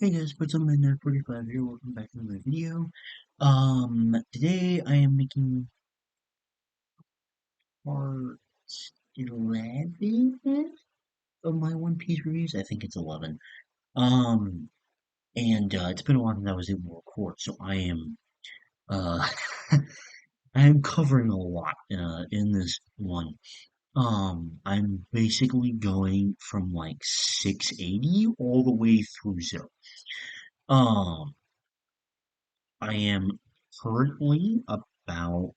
Hey guys, what's up, man? 45 here. Welcome back to another video. Today I am making part 11 of my One Piece reviews. I think it's 11. Um, it's been a while since I was able to record, so uh, I am covering a lot, in this one. I'm basically going from like 680 all the way through Zero. Um, I am currently about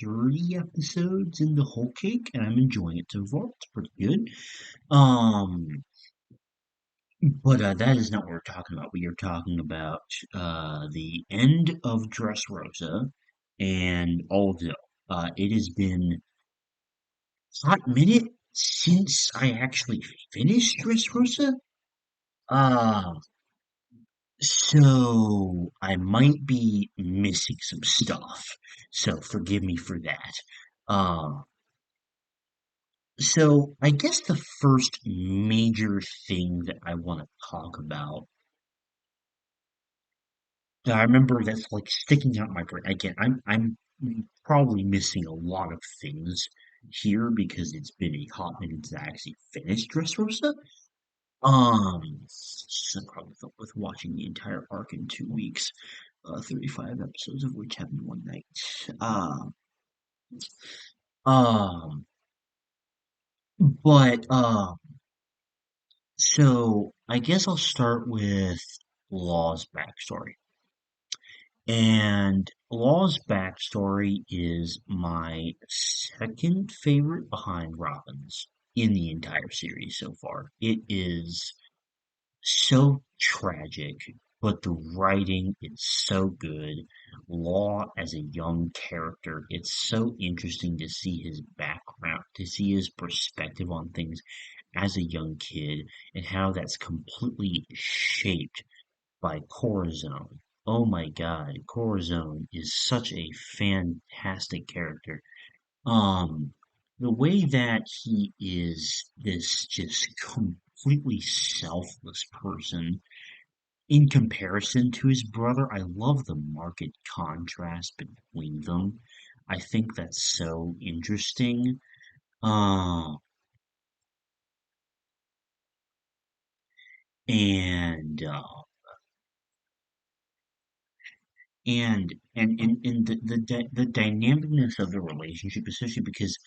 30 episodes in the whole cake, and I'm enjoying it so far. It's pretty good. Um, but that is not what we're talking about. We are talking about the end of Dressrosa and Aldo. It has been a hot minute since I actually finished Dressrosa. Uh, So I might be missing some stuff. So forgive me for that. Uh, so I guess the first major thing that I want to talk about that I remember that's like sticking out my brain. Again, I'm probably missing a lot of things here because it's been a hot minute since I actually finished Dressrosa. So probably felt with watching the entire arc in 2 weeks. 35 episodes of which happened one night. Um, um, but so I guess I'll start with Law's backstory. And Law's backstory is my second favorite behind Robin's in the entire series so far. It is so tragic, but the writing is so good. Law as a young character, it's so interesting to see his background, to see his perspective on things as a young kid, and how that's completely shaped by Corazon. Oh my God, Corazon is such a fantastic character. Um, the way that he is this just completely selfless person in comparison to his brother, I love the marked contrast between them. I think that's so interesting. Uh, and and the dynamicness of the relationship, especially because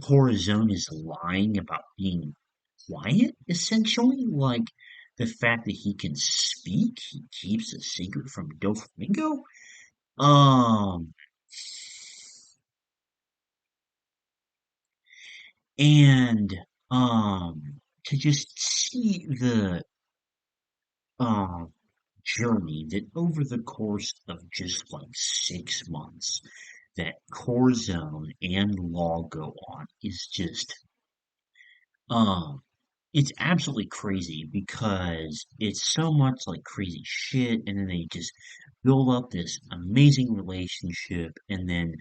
Corazon is lying about being quiet, essentially. Like the fact that he can speak, he keeps a secret from Doflamingo. Um, and to just see the um journey that over the course of just like 6 months that Corazon and Law go on is just um it's absolutely crazy because it's so much like crazy shit, and then they just build up this amazing relationship, and then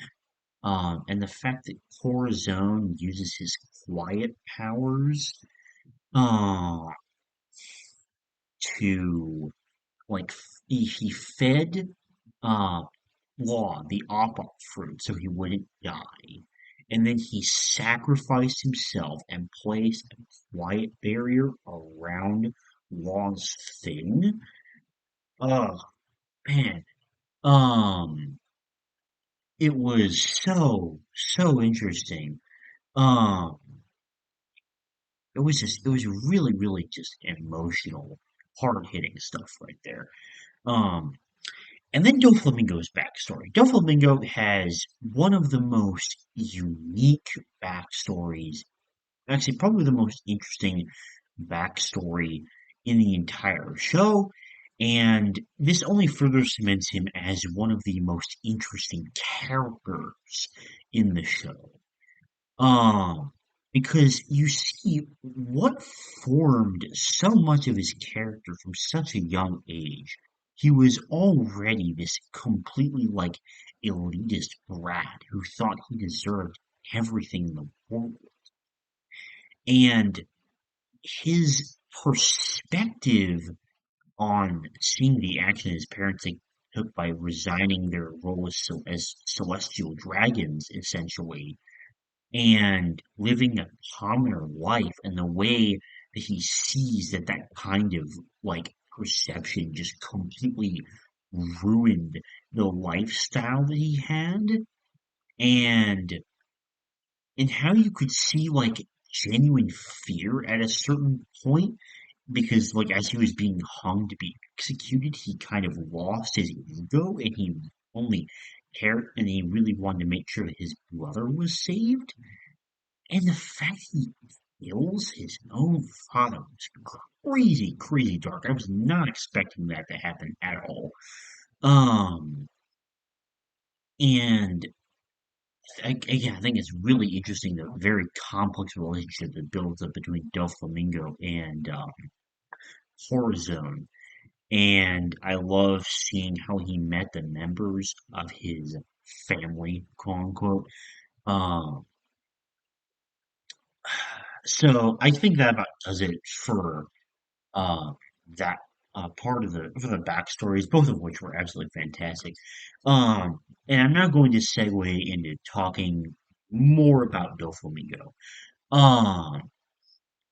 and the fact that Corazon uses his quiet powers uh to like he fed uh Law the Appa fruit so he wouldn't die. And then he sacrificed himself and placed a quiet barrier around Law's thing. Oh man. Um it was so interesting. Um it was really just emotional, hard hitting stuff right there. Um And then Doflamingo's backstory. Doflamingo has one of the most unique backstories, actually, probably the most interesting backstory in the entire show. And this only further cements him as one of the most interesting characters in the show. Um, because you see what formed so much of his character from such a young age. He was already this completely like elitist brat who thought he deserved everything in the world. And his perspective on seeing the action his parents took by resigning their role as celestial dragons, essentially, and living a commoner life, and the way that he sees that that kind of like perception just completely ruined the lifestyle that he had, and how you could see like genuine fear at a certain point because like as he was being hung to be executed, he kind of lost his ego and he only cared and he really wanted to make sure that his brother was saved. And the fact he kills his own father was crazy, crazy dark. I was not expecting that to happen at all. Um, and again, I think it's really interesting the very complex relationship that builds up between Doflamingo and Horizon. And I love seeing how he met the members of his family, quote unquote. Um, so I think that about does it for uh, that part of the backstories, both of which were absolutely fantastic. And I'm now going to segue into talking more about Doflamingo. Um,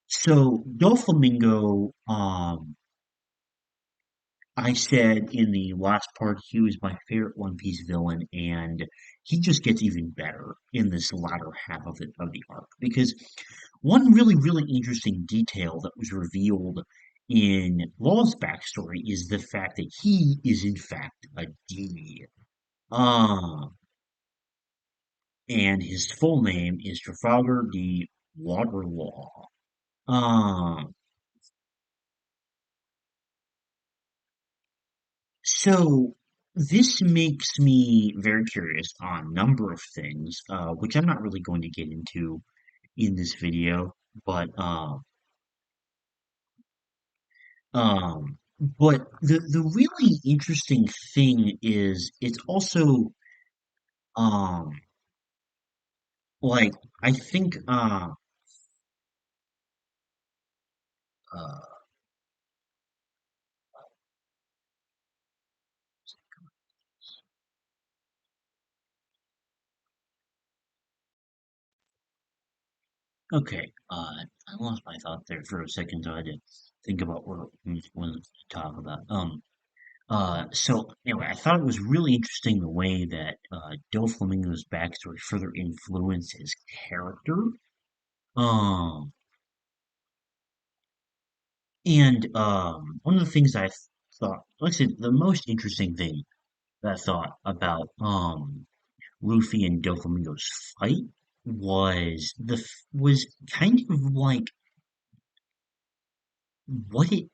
so Doflamingo, I said in the last part he was my favorite One Piece villain, and he just gets even better in this latter half of the arc because one really really interesting detail that was revealed in Law's backstory is the fact that he is in fact a D. Uh, and his full name is Trafalgar D. Waterlaw. Uh, So this makes me very curious on a number of things, which I'm not really going to get into in this video, but the really interesting thing is it's also um like I think uh okay I lost my thought there for a second, so I had to think about what I wanted to talk about. So anyway, I thought it was really interesting the way that Doflamingo's backstory further influenced his character. Um, and one of the things I thought, like I said, the most interesting thing that I thought about Luffy and Doflamingo's fight was kind of like what it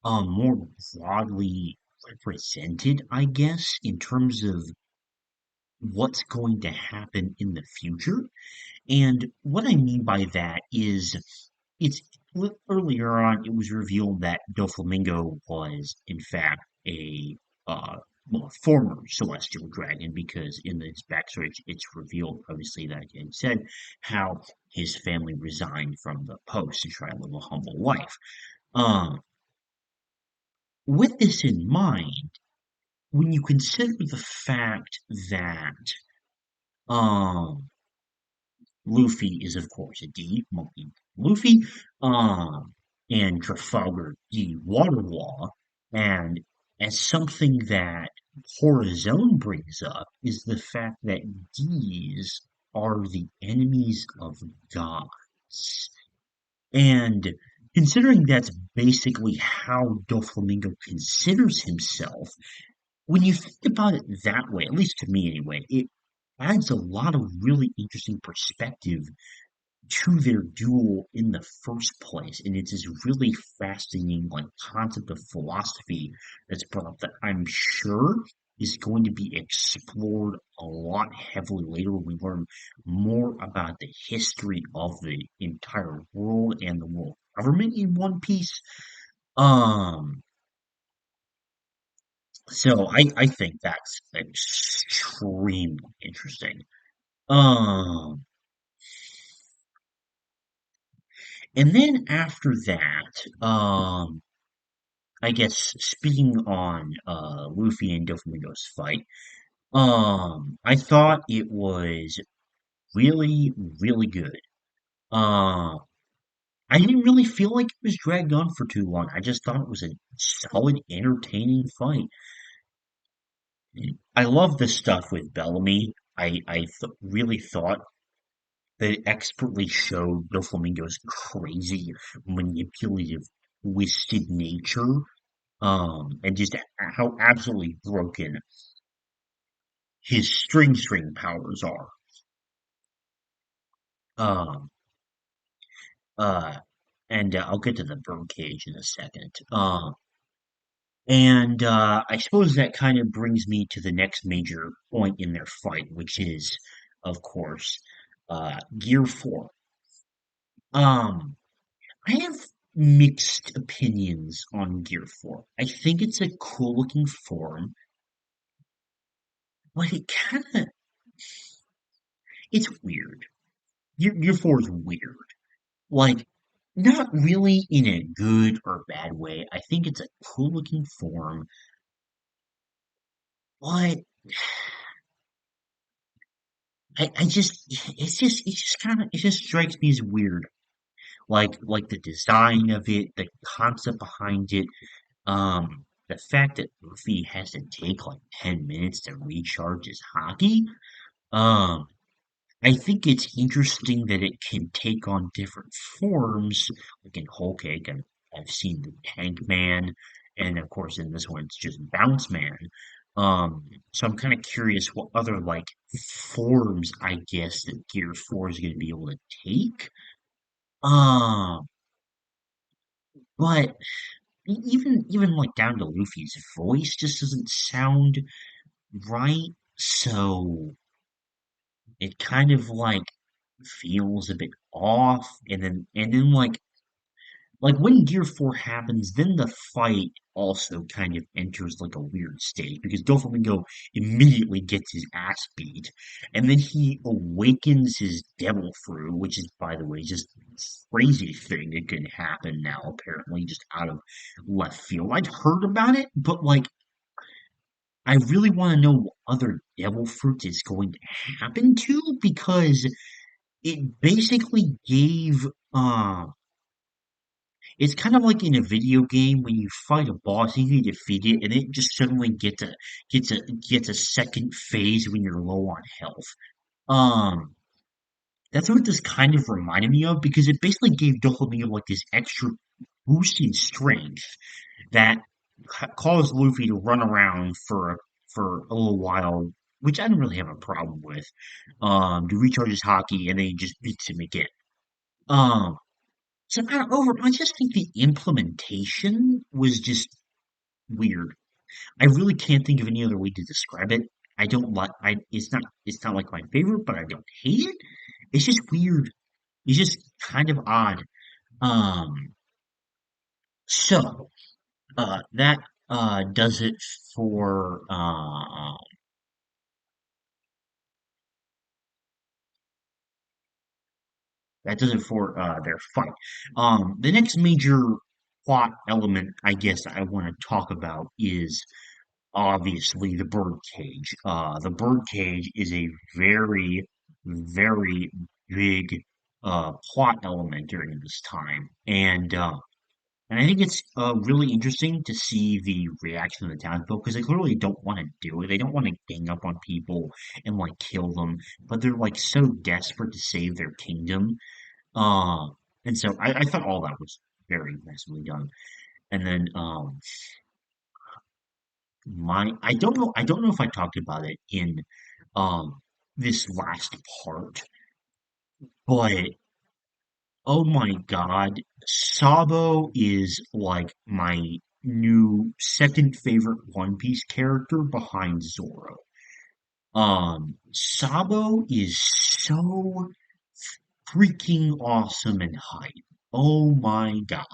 more broadly represented, I guess, in terms of what's going to happen in the future. And what I mean by that is, it's earlier on it was revealed that Doflamingo was in fact a well, a former celestial dragon because in its backstory it's revealed obviously that he had said how his family resigned from the post to try to live a humble life. Um, with this in mind, when you consider the fact that um Luffy is, of course, a D, Monkey Luffy, and Trafalgar D. Waterlaw. And as something that Horizon brings up is the fact that D's are the enemies of gods. And considering that's basically how Doflamingo considers himself, when you think about it that way, at least to me anyway, it adds a lot of really interesting perspective to their duel in the first place. And it's this really fascinating like concept of philosophy that's brought up that I'm sure is going to be explored a lot heavily later when we learn more about the history of the entire world and the world government in One Piece. Um, so I think that's extremely interesting. Um, and then after that, I guess speaking on Luffy and Doflamingo's fight, I thought it was really, really good. Uh, I didn't really feel like it was dragged on for too long. I just thought it was a solid, entertaining fight. I love the stuff with Bellamy. Really thought that it expertly showed Doflamingo's crazy, manipulative, twisted nature, and just how absolutely broken his string powers are. Um, uh, and I'll get to the birdcage in a second. And I suppose that kind of brings me to the next major point in their fight, which is, of course, Gear 4. Um, I have mixed opinions on Gear 4. I think it's a cool looking form, but it's weird. Gear 4 is weird. Like, not really in a good or bad way. I think it's a cool looking form, but it just strikes me as weird. Like the design of it, the concept behind it, the fact that Luffy has to take like 10 minutes to recharge his hockey. Um, I think it's interesting that it can take on different forms, like in Whole Cake, and I've seen the Tank Man, and of course in this one it's just Bounce Man. So I'm kind of curious what other like forms I guess that Gear 4 is going to be able to take. Um, but even like down to Luffy's voice just doesn't sound right. So it kind of like feels a bit off, and then like when Gear 4 happens, then the fight also kind of enters like a weird stage because Doflamingo immediately gets his ass beat, and then he awakens his devil fruit, which is, by the way, just a crazy thing that can happen now, apparently, just out of left field. I'd heard about it, but like I really want to know what other devil fruit is going to happen to because it basically gave it's kind of like in a video game when you fight a boss, you defeat it, and it just suddenly gets a gets a second phase when you're low on health. Um, that's what this kind of reminded me of because it basically gave Doflamingo like this extra boosted strength that caused Luffy to run around for a little while, which I don't really have a problem with. To recharge his hockey, and then he just beats him again. Um, so I just think the implementation was just weird. I really can't think of any other way to describe it. I don't like it's not like my favorite, but I don't hate it. It's just weird. It's just kind of odd. Um, so that does it for their fight. The next major plot element I guess I want to talk about is obviously the birdcage. The birdcage is a very, very big plot element during this time, and I think it's really interesting to see the reaction of the townsfolk because they clearly don't want to do it. They don't want to gang up on people and like kill them, but they're like so desperate to save their kingdom. Uh, and so I thought all that was very nicely done. And then I don't know if I talked about it in um this last part, but oh my God, Sabo is like my new second favorite One Piece character behind Zoro. Sabo is so freaking awesome and hype. Oh my God.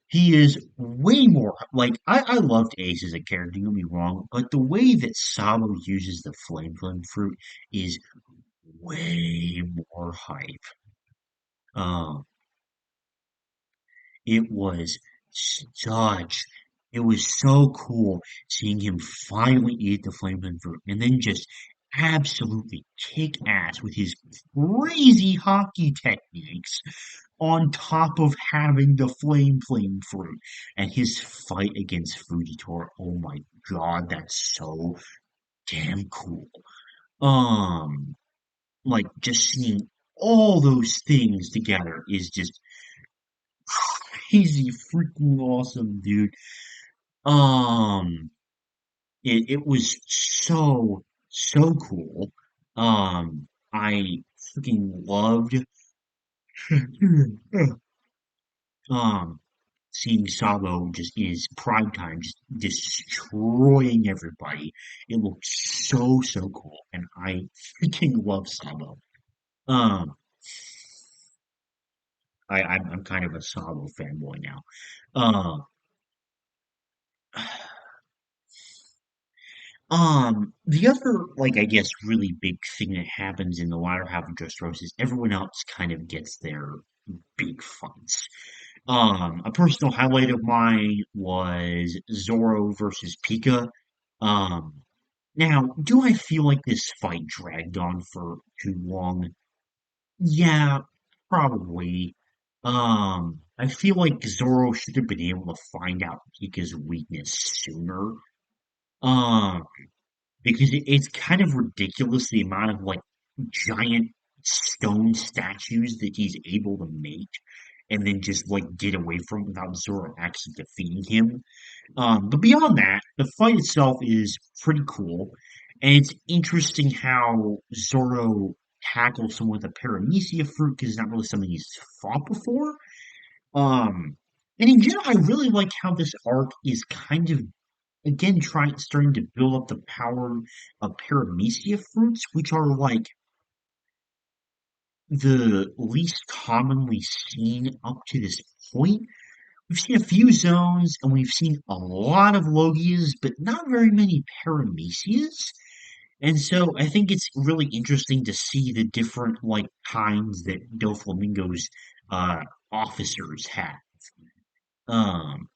He is way more like I loved Ace as a character, don't get me wrong, but the way that Sabo uses the flame fruit is way more hype. Um, it was such it was so cool seeing him finally eat the flaming fruit and then just absolutely kick ass with his crazy hockey techniques on top of having the flame fruit and his fight against Fujitora. Oh my god, that's so damn cool. Um, like just seeing all those things together is just crazy freaking awesome, dude. Um, it was so cool. I freaking loved um seeing Sabo just in his prime time, just destroying everybody. It looked so cool, and I freaking love Sabo. Um, I'm kind of a Sabo fanboy now. Uh, the other, like, I guess, really big thing that happens in the latter half of Dressrosa is everyone else kind of gets their big fights. A personal highlight of mine was Zoro versus Pika. Um, Now, do I feel like this fight dragged on for too long? Yeah, probably. I feel like Zoro should have been able to find out Pika's weakness sooner. Um, because it's kind of ridiculous the amount of like giant stone statues that he's able to make and then just like get away from without Zoro actually defeating him. But beyond that, the fight itself is pretty cool, and it's interesting how Zoro tackles someone with a paramecia fruit because it's not really something he's fought before. Um, and in general, I really like how this arc is kind of again starting to build up the power of paramecia fruits, which are like the least commonly seen up to this point. We've seen a few zones and we've seen a lot of Logias, but not very many Paramecias. And so I think it's really interesting to see the different like kinds that Doflamingo's uh officers have. Um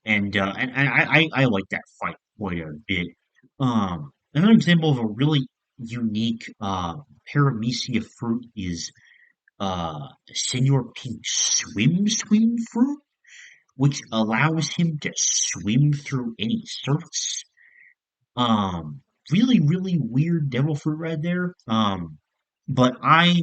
and I like that fight quite a bit. Another example of a really unique Paramecia fruit is Senor Pink's swim fruit, which allows him to swim through any surface. Um, really weird devil fruit right there. But I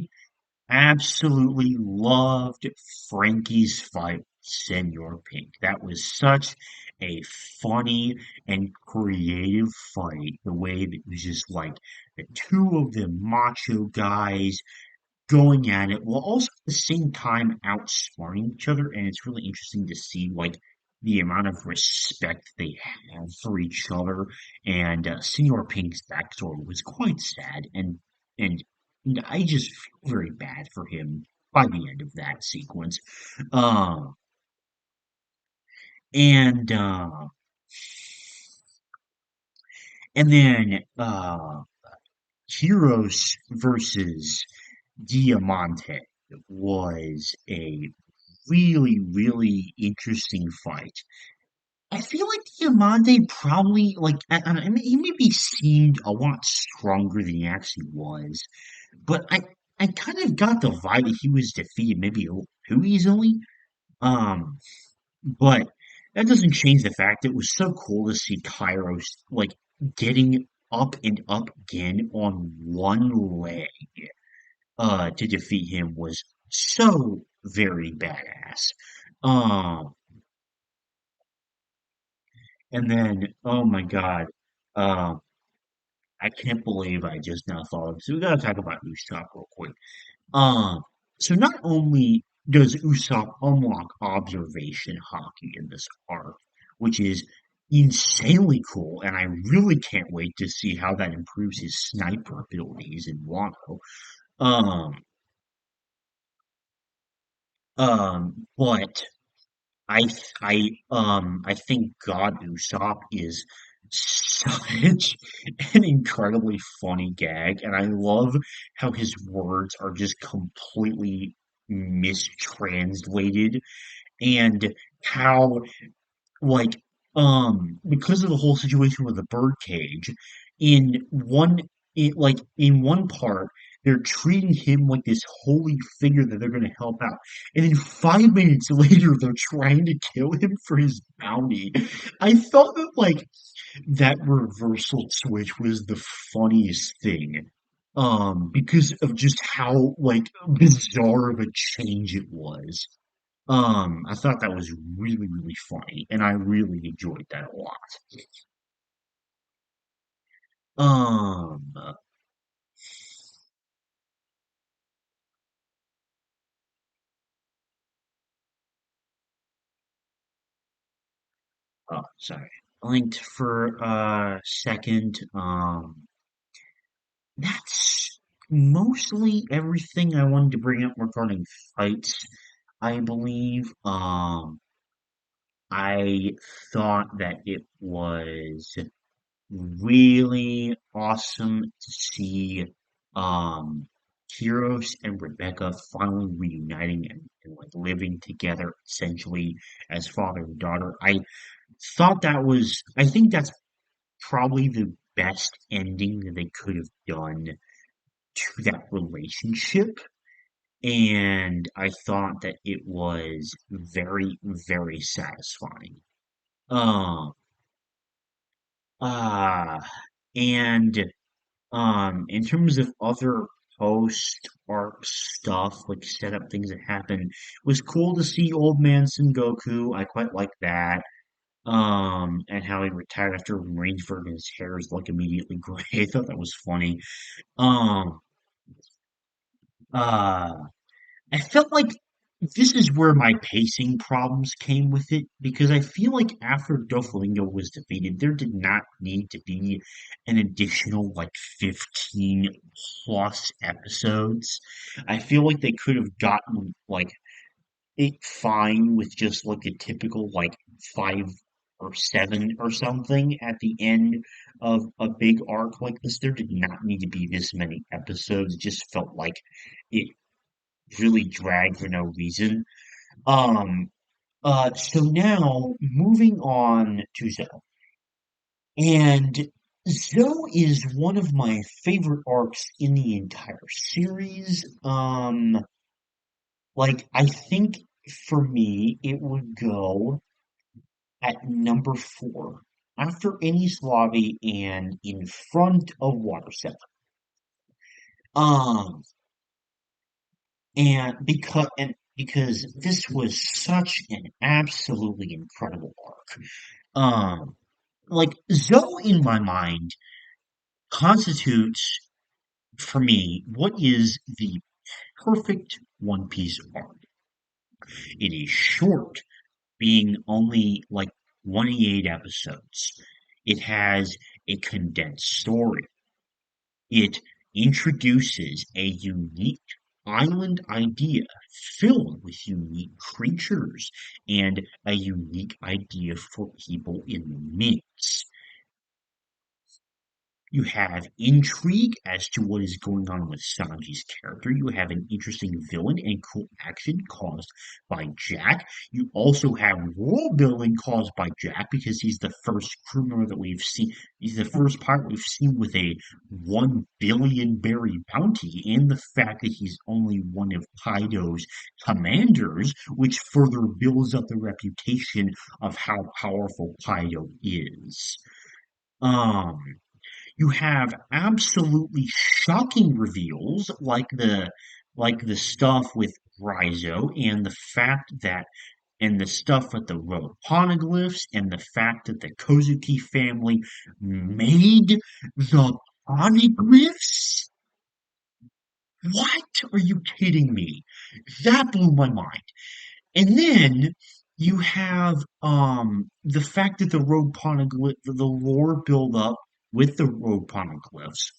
absolutely loved Frankie's fight with Senor Pink. That was such a funny and creative fight. The way that it was just like the two of them macho guys going at it while also at the same time outsmarting each other. And it's really interesting to see like the amount of respect they have for each other. And Senor Pink's backstory was quite sad, and I just feel very bad for him by the end of that sequence. Uh, and and then Heroes versus Diamante was a really interesting fight. I feel like Diamante probably like I mean, he maybe seemed a lot stronger than he actually was, but I kind of got the vibe that he was defeated maybe a little too easily. Um, but that doesn't change the fact it was so cool to see Kairos like getting up and up again on one leg to defeat him was so very badass. Um, and then, oh my God, um, I can't believe I just now thought of. So we gotta talk about Usopp real quick. Um, so not only does Usopp unlock observation hockey in this arc, which is insanely cool, and I really can't wait to see how that improves his sniper abilities in Wano. Um, but I think God Usopp is such an incredibly funny gag, and I love how his words are just completely mistranslated, and how like because of the whole situation with the birdcage in one in one part they're treating him like this holy figure that they're going to help out, and then 5 minutes later they're trying to kill him for his bounty. I thought that that reversal switch was the funniest thing, because of just how bizarre of a change it was. I thought that was really, really funny, and I really enjoyed that a lot. Um, oh, sorry. Linked for a second. That's mostly everything I wanted to bring up regarding fights, I believe. I thought that it was really awesome to see um Kiros and Rebecca finally reuniting and living together essentially as father and daughter. I think that's probably the best ending that they could have done to that relationship. And I thought that it was very, very satisfying. Um, uh, and in terms of other post arc stuff, like set up things that happen, it was cool to see Old Man Sengoku. I quite like that. And how he retired after Rainsford and his hair is immediately gray. I thought that was funny. Um, uh, I felt like this is where my pacing problems came with it because I feel like after Doflamingo was defeated, there did not need to be an additional 15 plus episodes. I feel like they could have gotten it fine with just a typical 5 or 7 or something at the end of a big arc like this. There did not need to be this many episodes. It just felt like it really dragged for no reason. Um, so now moving on to Zoe. And Zoe is one of my favorite arcs in the entire series. I think for me, it would go at number 4 after Any Slavi and in front of Water 7. Um, and because this was such an absolutely incredible arc. Um, Zoe in my mind constitutes for me what is the perfect One Piece arc. It is short, being only 28 episodes. It has a condensed story. It introduces a unique island idea filled with unique creatures and a unique idea for people in the mix. You have intrigue as to what is going on with Sanji's character. You have an interesting villain and cool action caused by Jack. You also have world building caused by Jack because he's the first crew member that we've seen. He's the first pirate we've seen with a 1 billion berry bounty, and the fact that he's only one of Kaido's commanders, which further builds up the reputation of how powerful Kaido is. Um, you have absolutely shocking reveals like the stuff with Raizo and the fact that and the stuff with the road poneglyphs and the fact that the Kozuki family made the poneglyphs. What? Are you kidding me? That blew my mind. And then you have the fact that the lore build up with the road poneglyphs.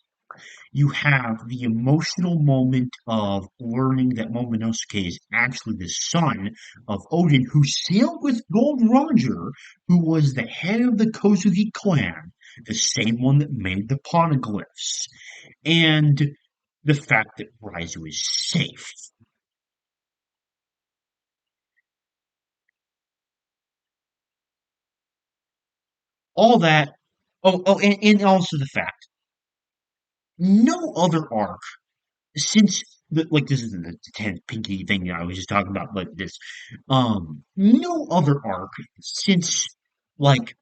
You have the emotional moment of learning that Momonosuke is actually the son of Odin, who sailed with Gold Roger, who was the head of the Kozuki clan, the same one that made the poneglyphs, and the fact that Raizo is safe. all that. And also the fact no other arc since like this is the 10th pinky thing that I was just talking about, but this no other arc since like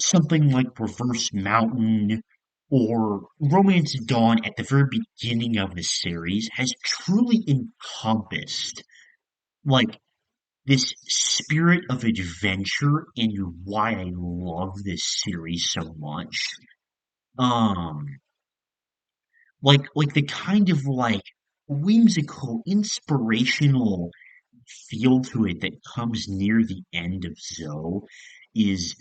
something like Reverse Mountain or Romance Dawn at the very beginning of the series has truly encompassed like this spirit of adventure and why I love this series so much. Um, like the kind of like whimsical, inspirational feel to it that comes near the end of Zoe is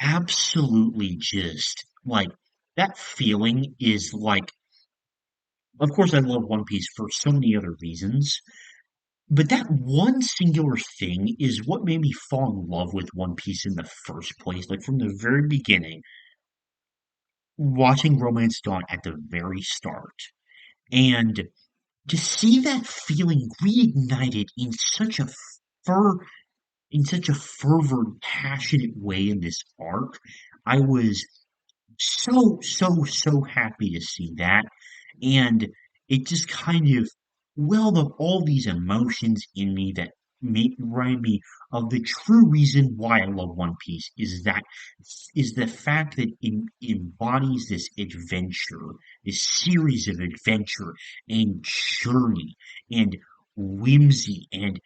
absolutely just like that feeling is like, of course, I love One Piece for so many other reasons, but that one singular thing is what made me fall in love with One Piece in the first place. Like from the very beginning, watching Romance Dawn at the very start, and to see that feeling reignited in such a fer in such a fervent, passionate way in this arc, I was so happy to see that. And it just kind of welled up all these emotions in me that remind me of the true reason why I love One Piece is the fact that it embodies this adventure, this series of adventure and journey and whimsy and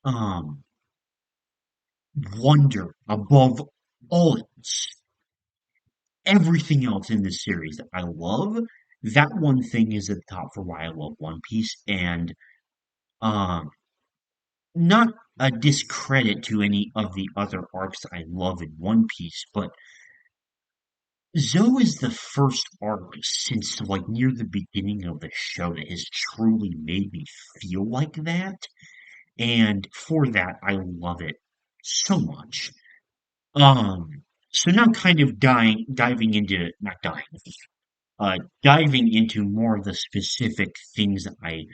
um wonder above all else. Everything else in this series that I love, that one thing is at the top for why I love One Piece, and um, not a discredit to any of the other arcs I love in One Piece, but Zoe is the first arc since like near the beginning of the show that has truly made me feel like that, and for that I love it so much. Um, so now kind of diving into not dying. Diving into more of the specific things that I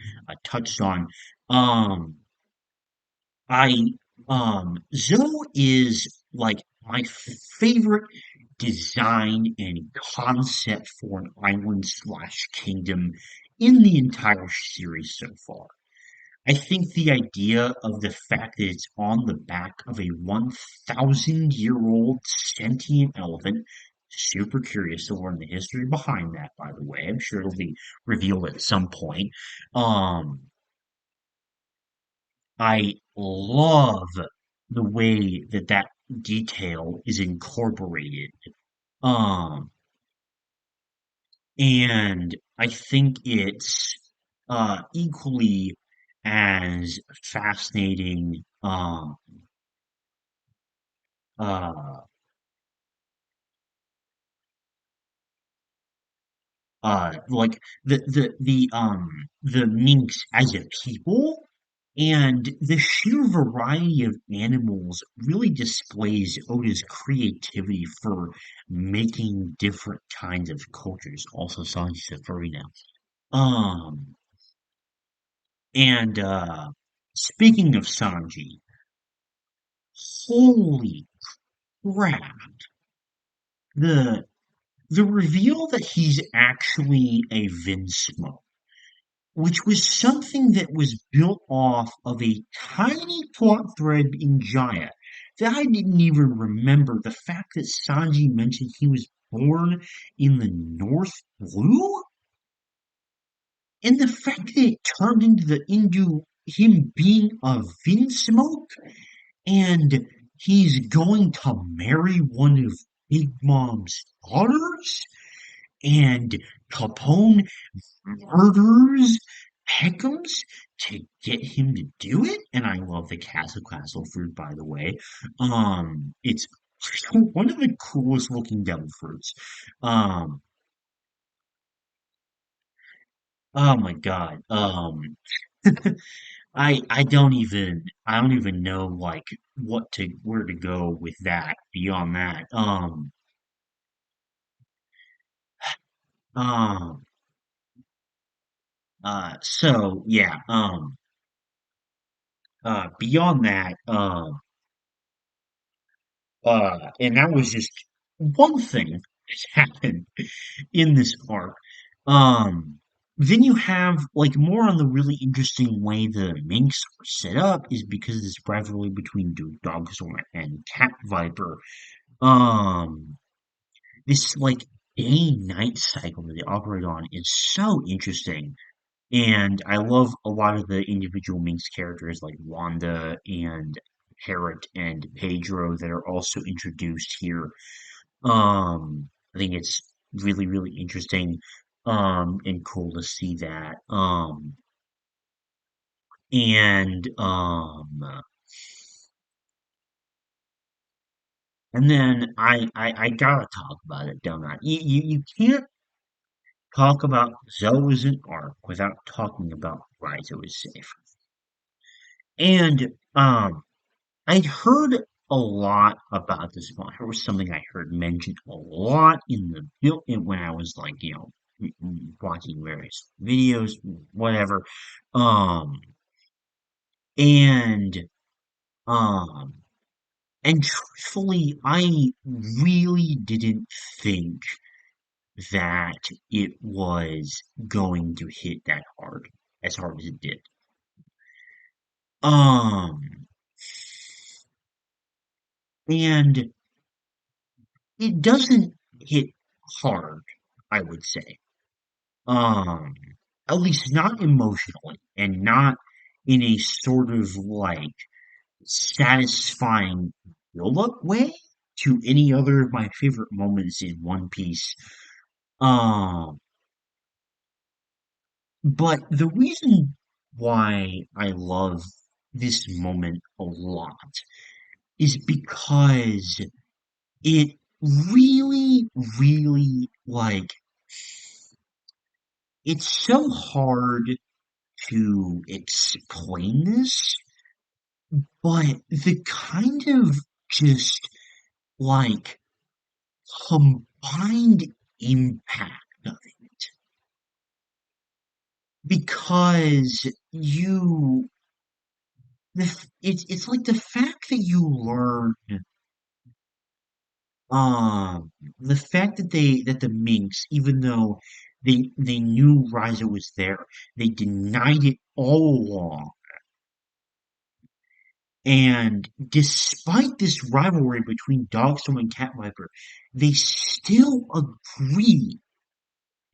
touched on, um, I Zoe is like my favorite design and concept for an island slash kingdom in the entire series so far. I think the idea of the fact that it's on the back of a 1,000-year-old sentient elephant, super curious to learn the history behind that, by the way. I'm sure it'll be revealed at some point. Um, I love the way that that detail is incorporated. Um, and I think it's equally as fascinating. Uh, like the minks as a people and the sheer variety of animals really displays Oda's creativity for making different kinds of cultures. Also, Sanji's a furry now. Um, and speaking of Sanji, holy crap! The the reveal that he's actually a Vinsmoke, which was something that was built off of a tiny plot thread in Jaya that I didn't even remember. The fact that Sanji mentioned he was born in the North Blue, and the fact that it turned into him being a Vinsmoke, and he's going to marry one of Big Mom's daughters, and Capone murders Peckham's to get him to do it. And I love the castle fruit, by the way. It's one of the coolest looking devil fruits. Um, oh my god. I don't even know like where to go with that beyond that. Um, so yeah. Beyond that. And that was just one thing that happened in this arc. Um, then you have like more on the really interesting way the Minks are set up is because of this rivalry between Dogzor and Cat Viper. Um, this like day-night cycle that they operate on is so interesting. And I love a lot of the individual Minx characters like Wanda and Parrot and Pedro that are also introduced here. I think it's really, really interesting, and cool to see that. And and then I gotta talk about it, don't I? You can't talk about Zoe's an arc without talking about Rizo is safe. And I'd heard a lot about this one. It was something I heard mentioned a lot in the when I was like, watching various videos, whatever. Um, and um, and truthfully, I really didn't think that it was going to hit that hard as it did. Um, and it doesn't hit hard, I would say. Um, at least not emotionally and not in a sort of like satisfying build-up way to any other of my favorite moments in One Piece. Um, but the reason why I love this moment a lot is because it really, really like it's so hard to explain this, but the kind of just like combined impact of it, because it's like the fact that you learn, um, the fact that the Minx, even though they knew Riza was there, they denied it all along. And despite this rivalry between Dogstorm and Cat Viper, they still agree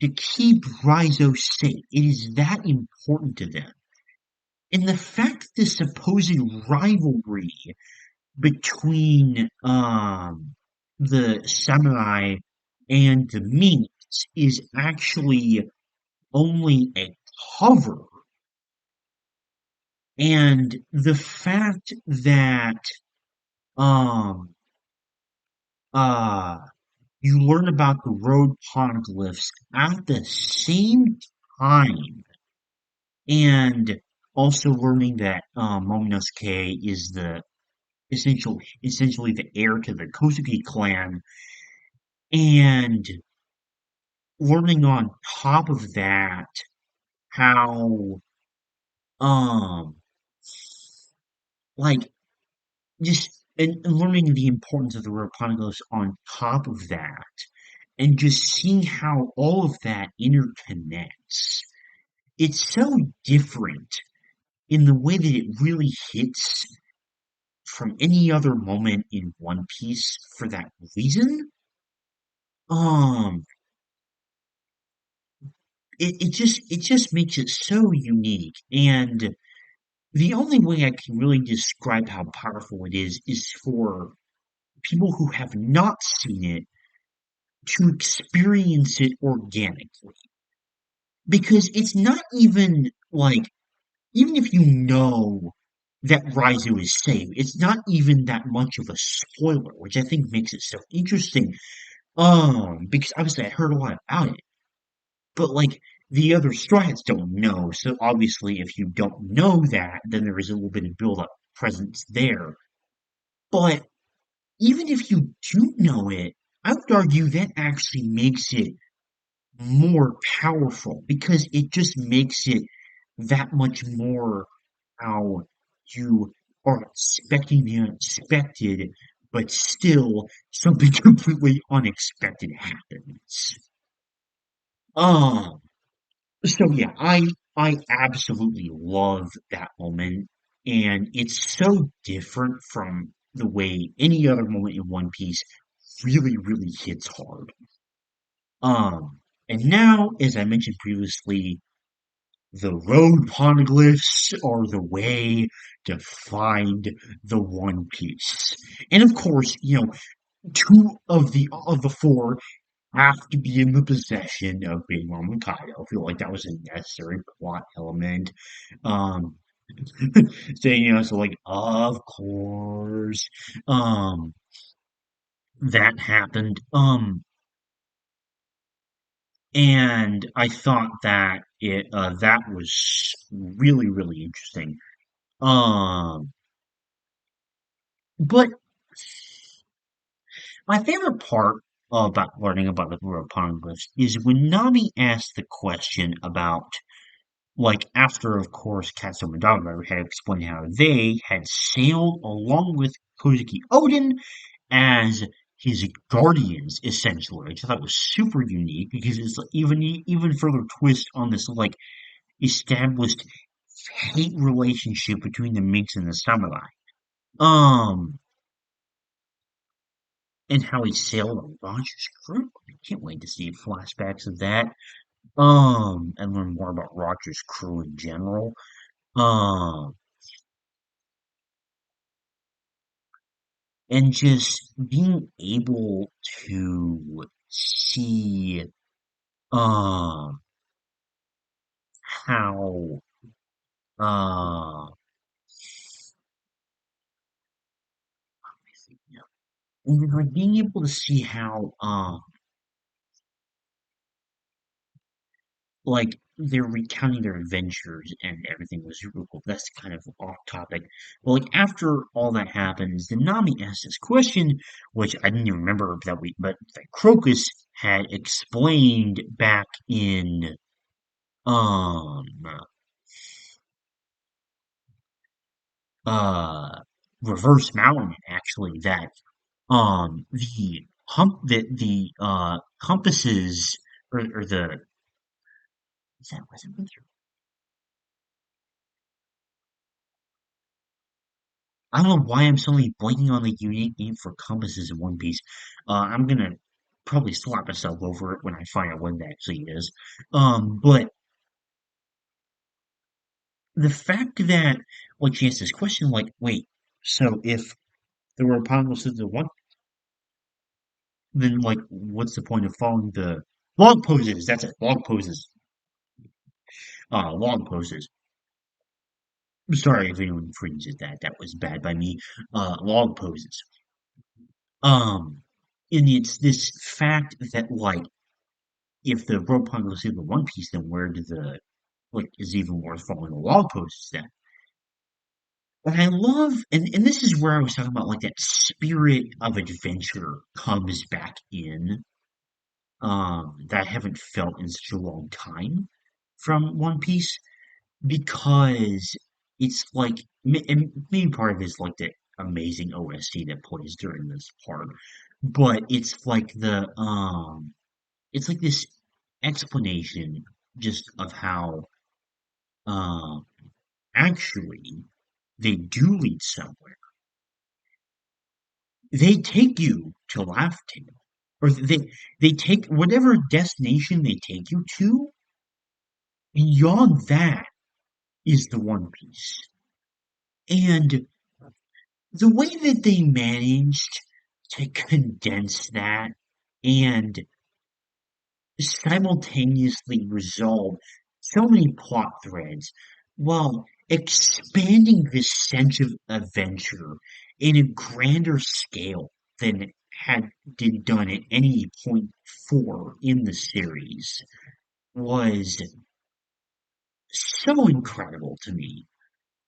to keep Rhizo safe. It is that important to them. And the fact that this supposed rivalry between the samurai and the minks is actually only a cover, and the fact that um uh you learn about the road poneglyphs at the same time, and also learning that Momonosuke is the essentially the heir to the Kozuki clan, and learning on top of that how um like just and learning the importance of the road poneglyphs on top of that, and just seeing how all of that interconnects. It's so different in the way that it really hits from any other moment in One Piece for that reason. Um, it just makes it so unique, and the only way I can really describe how powerful it is for people who have not seen it to experience it organically, because it's not even like, even if you know that Raizu is safe, it's not even that much of a spoiler, which I think makes it so interesting. Because obviously I heard a lot about it, but like the other Straw-Hats don't know, so obviously if you don't know that, then there is a little bit of build-up presence there. But even if you do know it, I would argue that actually makes it more powerful, because it just makes it that much more how you are expecting the unexpected, but still something completely unexpected happens. Um, so yeah, I absolutely love that moment, and it's so different from the way any other moment in One Piece really hits hard. And now, as I mentioned previously, the road poneglyphs are the way to find the One Piece. And of course, two of the four have to be in the possession of Big Mom and Kaido. I feel like that was a necessary plot element. Um, saying, so like, of course, um, that happened. And I thought that that was really interesting. Um, but my favorite part about learning about the Poneglyphs is when Nami asked the question about, like, after, of course, Katsuo and Dagobah had explained how they had sailed along with Kozuki Odin as his guardians, essentially, which I thought was super unique because it's like even further twist on this, like, established hate relationship between the Minks and the Samurai. Um, and how he sailed on Roger's crew. I can't wait to see flashbacks of that. And learn more about Roger's crew in general. Um, and just being able to see, um, how, uh, and like being able to see how, like they're recounting their adventures and everything was super cool. That's kind of off topic. But like after all that happens, then Nami asks this question, which I didn't even remember but that Crocus had explained back in um uh Reverse Mountain actually, that the compasses, or the, was it I don't know why I'm suddenly blanking on the unique name for compasses in One Piece. I'm gonna probably slap myself over it when I find out what it actually is. But the fact that, like, she asked this question, like, wait, so if there were apocalypses the one, then like, what's the point of following the log poses? That's it, log poses. Log poses. Sorry if anyone cringes at that. That was bad by me. Log poses. Um, and it's this fact that, like, if the rope goes in the One Piece, then where do the, like, is even worth following the log posts then? But I love, and this is where I was talking about, like, that spirit of adventure comes back in, that I haven't felt in such a long time from One Piece, because it's like, and maybe part of it is like the amazing OST that plays during this part, but it's like this explanation just of how, uh, actually they do lead somewhere. They take you to Laugh Tale, or they take whatever destination they take you to. Beyond that is the One Piece, and the way that they managed to condense that and simultaneously resolve so many plot threads while expanding this sense of adventure in a grander scale than had been done at any point before in the series was so incredible to me.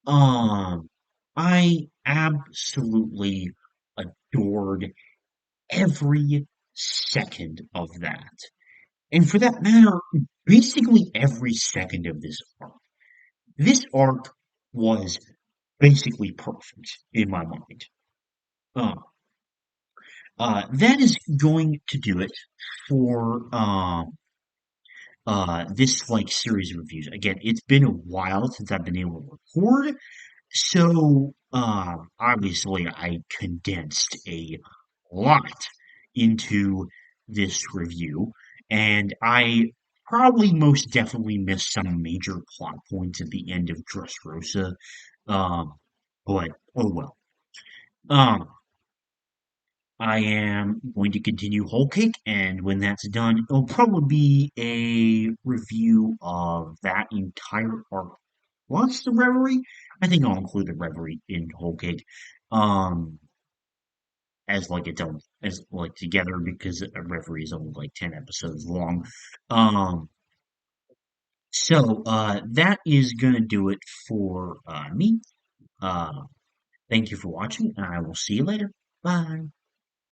Um, I absolutely adored every second of that. And for that matter, basically every second of this arc. This arc was basically perfect in my mind. That is going to do it for this like series of reviews. Again, it's been a while since I've been able to record, so obviously I condensed a lot into this review, and I probably most definitely missed some major plot points at the end of Dressrosa. Um, but oh well. Um, I am going to continue Whole Cake, and when that's done, it'll probably be a review of that entire arc plus the Reverie. I think I'll include the Reverie in Whole Cake, um, as like its own, as like together because a Reverie is only like 10 episodes long. Um, that is gonna do it for me. Uh, Thank you for watching, and I will see you later. Bye.